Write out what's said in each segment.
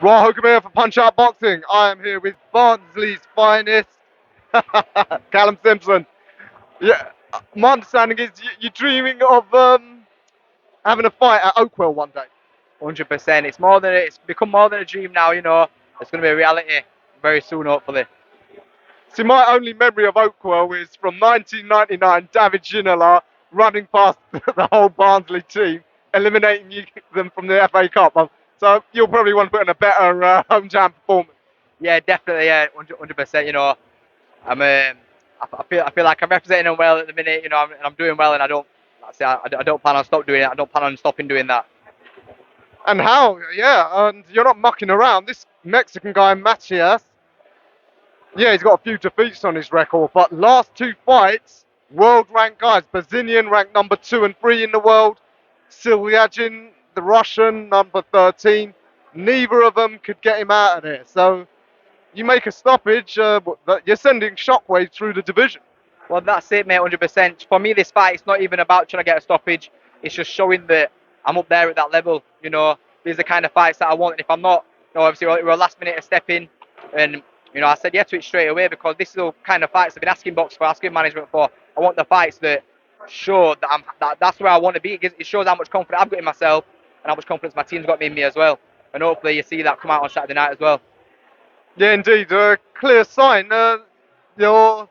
Welcome here for Punch Out Boxing. I am here with Barnsley's finest, Callum Simpson. Yeah, my understanding is you're dreaming of having a fight at Oakwell one day. 100%. It's become more than a dream now. It's going to be a reality very soon, hopefully. See, my only memory of Oakwell is from 1999, David Ginola running past the whole Barnsley team, eliminating them from the FA Cup. So you'll probably want to put in a better home jam performance. Yeah, definitely. Yeah, 100%. I feel like I'm representing them well at the minute. I'm doing well, and I don't plan on stop doing it. I don't plan on stopping doing that. And how? Yeah, and you're not mucking around. This Mexican guy, MACIAS, yeah, he's got a few defeats on his record, but last two fights, world ranked guys. Bazinian ranked number 2 and 3 in the world. Silyagin, the Russian, number 13. Neither of them could get him out of there. So you make a stoppage, you're sending shockwaves through the division. Well, that's it, mate. 100%. For me, this fight, it's not even about trying to get a stoppage. It's just showing that I'm up there at that level. These are the kind of fights that I want. And if I'm not, obviously we're a last minute step in, and I said yes to it straight away because this is the kind of fights I've been asking box for, asking management for. I want the fights that show that that's where I want to be. It shows how much confidence I've got in myself and how much confidence my team's got in me as well. And hopefully you see that come out on Saturday night as well. Yeah, indeed, a clear sign. Your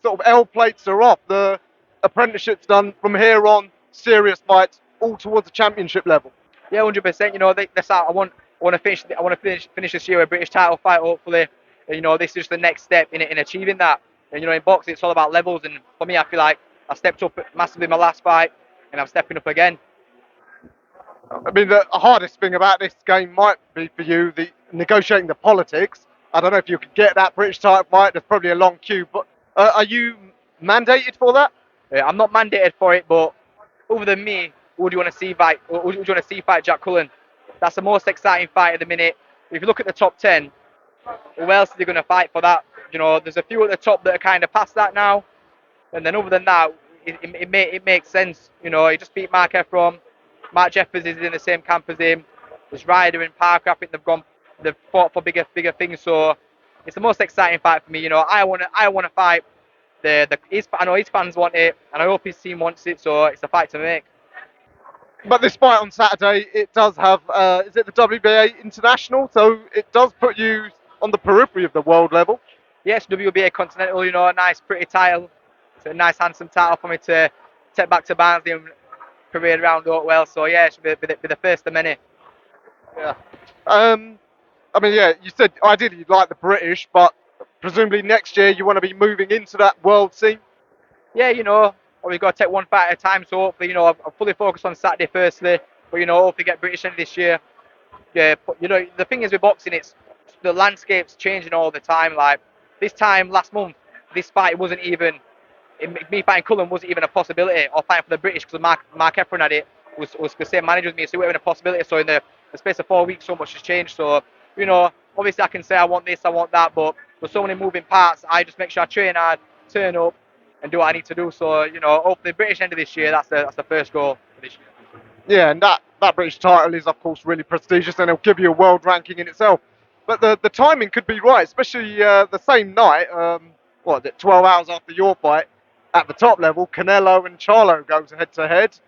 sort of L plates are off. The apprenticeship's done from here on. Serious fights, all towards the championship level. Yeah, 100%. That's how I want to finish. I want to finish this year with a British title fight. Hopefully, and, this is just the next step in achieving that. And in boxing, it's all about levels. And for me, I feel like I stepped up massively in my last fight, and I'm stepping up again. I mean, the hardest thing about this game might be for you the negotiating the politics. I don't know if you could get that British title fight. There's probably a long queue, but are you mandated for that? I'm not mandated for it, but other than me, who do you want to see fight? Who do you want to see fight Jack Cullen? That's the most exciting fight at the minute. If you look at the top 10, who else is he going to fight for that? There's a few at the top that are kind of past that now. And then other than that, it makes sense. He just beat Mark Efron. Mark Jeffers is in the same camp as him. There's Ryder and Parker. I think they've fought for bigger things. So it's the most exciting fight for me. I want to fight. I know his fans want it, and I hope his team wants it. So it's a fight to make. But this fight on Saturday, it does have, is it the WBA International? So it does put you on the periphery of the world level. Yes, WBA Continental. A nice, pretty title. It's a nice, handsome title for me to take back to Barnsley and parade around Oakwell. So yeah, it should be the first of many. Yeah. I mean, yeah, you said ideally you'd like the British, but presumably next year you want to be moving into that world scene. Yeah, we've got to take one fight at a time. So hopefully, I'm fully focused on Saturday firstly, but hopefully get British in this year. Yeah, but, the thing is with boxing, it's the landscape's changing all the time. Like this time last month, this fight wasn't even me fighting Cullen wasn't even a possibility, or fighting for the British because Mark Efron had it was the same manager as me, so it wasn't even a possibility. So in the space of 4 weeks, so much has changed. So obviously I can say I want this, I want that, but with so many moving parts, I just make sure I train hard, turn up, and do what I need to do. So hopefully British end of this year. That's the first goal for this year. Yeah, and that British title is, of course, really prestigious, and it'll give you a world ranking in itself. But the timing could be right, especially the same night, 12 hours after your fight, at the top level, Canelo and Charlo goes head to head.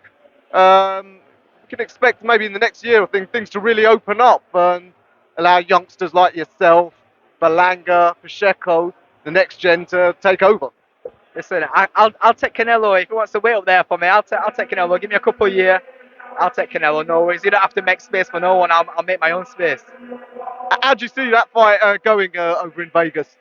You can expect maybe in the next year things to really open up and allow youngsters like yourself, Balanga, Pacheco, the next gen to take over. Listen, I'll take Canelo if he wants to wait up there for me. I'll take Canelo. Give me a couple of years. I'll take Canelo. No worries. You don't have to make space for no one. I'll make my own space. How do you see that fight going over in Vegas?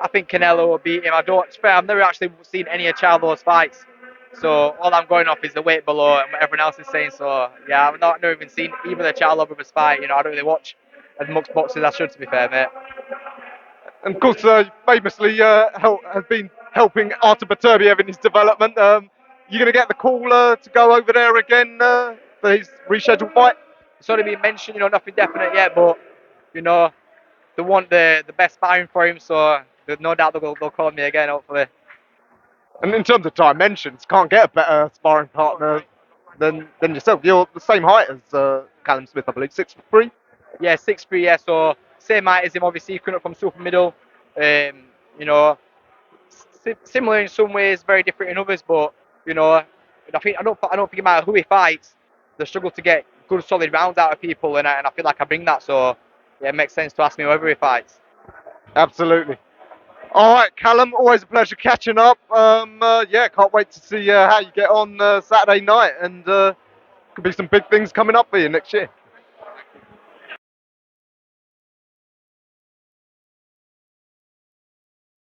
I think Canelo will beat him. It's fair. I've never actually seen any of Charlo's fights, so all I'm going off is the weight below and what everyone else is saying. So yeah, I've never even seen either the Charlo brothers fight. I don't really watch as much boxing as I should, to be fair, mate. And of course, famously has been helping Artur Beterbiev in his development. You going to get the call to go over there again for his rescheduled fight? It's only been mentioned, nothing definite yet, but they want the best sparring for him, so there's no doubt they'll call me again, hopefully. And in terms of dimensions, can't get a better sparring partner than yourself. You're the same height as Callum Smith, I believe, 6'3". Yeah, 6'3", yeah, so same height as him, obviously, coming up from super middle. You know, similar in some ways, very different in others, but, you know, I don't think no matter who he fights, they struggle to get good, solid rounds out of people, and I feel like I bring that, so, yeah, it makes sense to ask me whoever he fights. Absolutely. All right, Callum, always a pleasure catching up. Yeah, can't wait to see how you get on Saturday night, and could be some big things coming up for you next year.